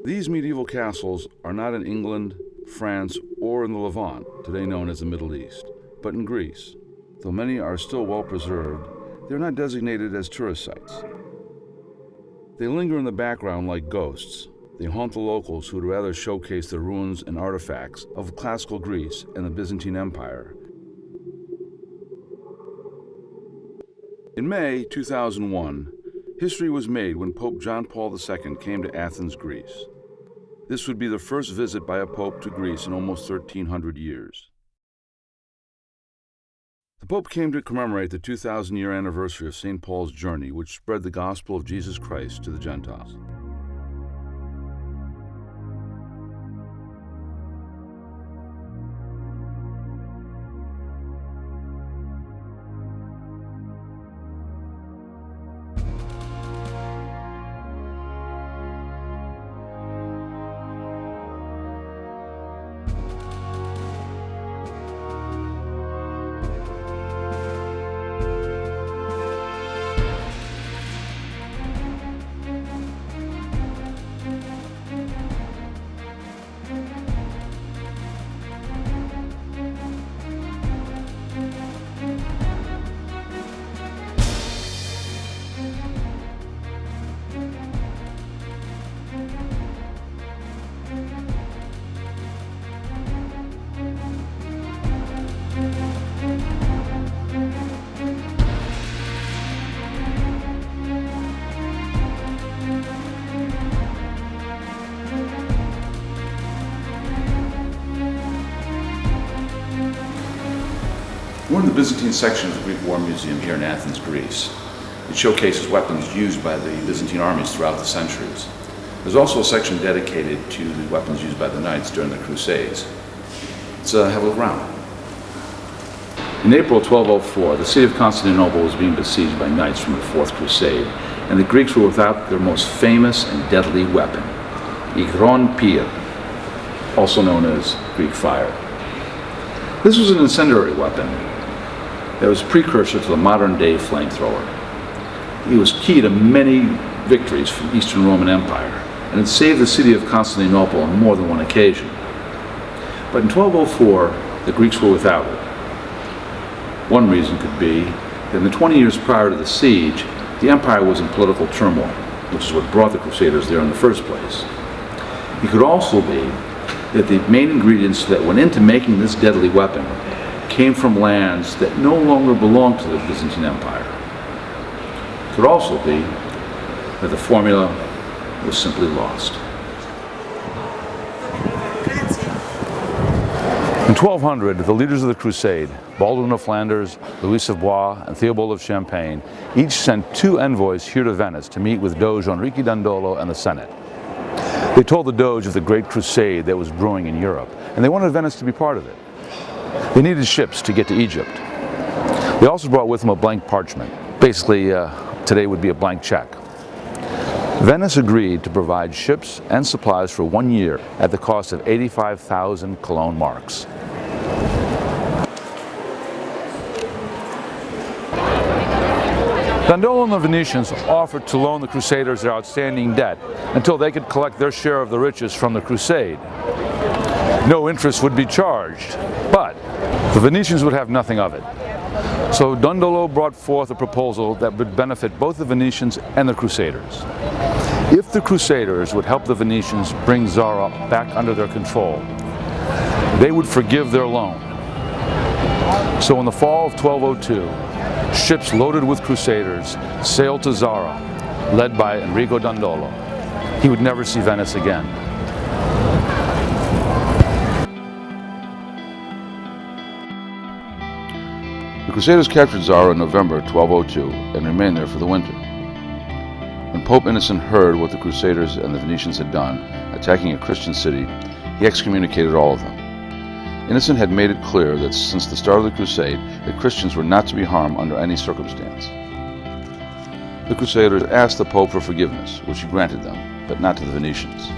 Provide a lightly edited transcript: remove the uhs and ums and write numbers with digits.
These medieval castles are not in England, France, or in the Levant, today known as the Middle East, but in Greece. Though many are still well preserved, they are not designated as tourist sites. They linger in the background like ghosts. They haunt the locals who would rather showcase the ruins and artifacts of classical Greece and the Byzantine Empire. In May 2001, history was made when Pope John Paul II came to Athens, Greece. This would be the first visit by a pope to Greece in almost 1,300 years. The Pope came to commemorate the 2,000-year anniversary of St. Paul's journey, which spread the gospel of Jesus Christ to the Gentiles. We're in the Byzantine section of the Greek War Museum here in Athens, Greece. It showcases weapons used by the Byzantine armies throughout the centuries. There's also a section dedicated to the weapons used by the knights during the Crusades. Let's have a look around. In April 1204, the city of Constantinople was being besieged by knights from the Fourth Crusade, and the Greeks were without their most famous and deadly weapon, Igron Pir, also known as Greek fire. This was an incendiary weapon that was a precursor to the modern-day flamethrower. It was key to many victories from the Eastern Roman Empire, and it saved the city of Constantinople on more than one occasion. But in 1204, the Greeks were without it. One reason could be that in the 20 years prior to the siege, the empire was in political turmoil, which is what brought the Crusaders there in the first place. It could also be that the main ingredients that went into making this deadly weapon came from lands that no longer belonged to the Byzantine Empire. It could also be that the formula was simply lost. In 1200, the leaders of the Crusade, Baldwin of Flanders, Louis of Blois, and Theobald of Champagne, each sent 2 envoys here to Venice to meet with Doge Enrico Dandolo and the Senate. They told the Doge of the Great Crusade that was brewing in Europe, and they wanted Venice to be part of it. They needed ships to get to Egypt. They also brought with them a blank parchment. Basically, today would be a blank check. Venice agreed to provide ships and supplies for 1 year at the cost of 85,000 Cologne marks. Dandolo and the Venetians offered to loan the Crusaders their outstanding debt until they could collect their share of the riches from the Crusade. No interest would be charged, but the Venetians would have nothing of it. So Dandolo brought forth a proposal that would benefit both the Venetians and the Crusaders. If the Crusaders would help the Venetians bring Zara back under their control, they would forgive their loan. So in the fall of 1202, ships loaded with Crusaders sailed to Zara, led by Enrico Dandolo. He would never see Venice again. The Crusaders captured Zara in November 1202 and remained there for the winter. When Pope Innocent heard what the Crusaders and the Venetians had done, attacking a Christian city, he excommunicated all of them. Innocent had made it clear that since the start of the Crusade, that Christians were not to be harmed under any circumstance. The Crusaders asked the Pope for forgiveness, which he granted them, but not to the Venetians.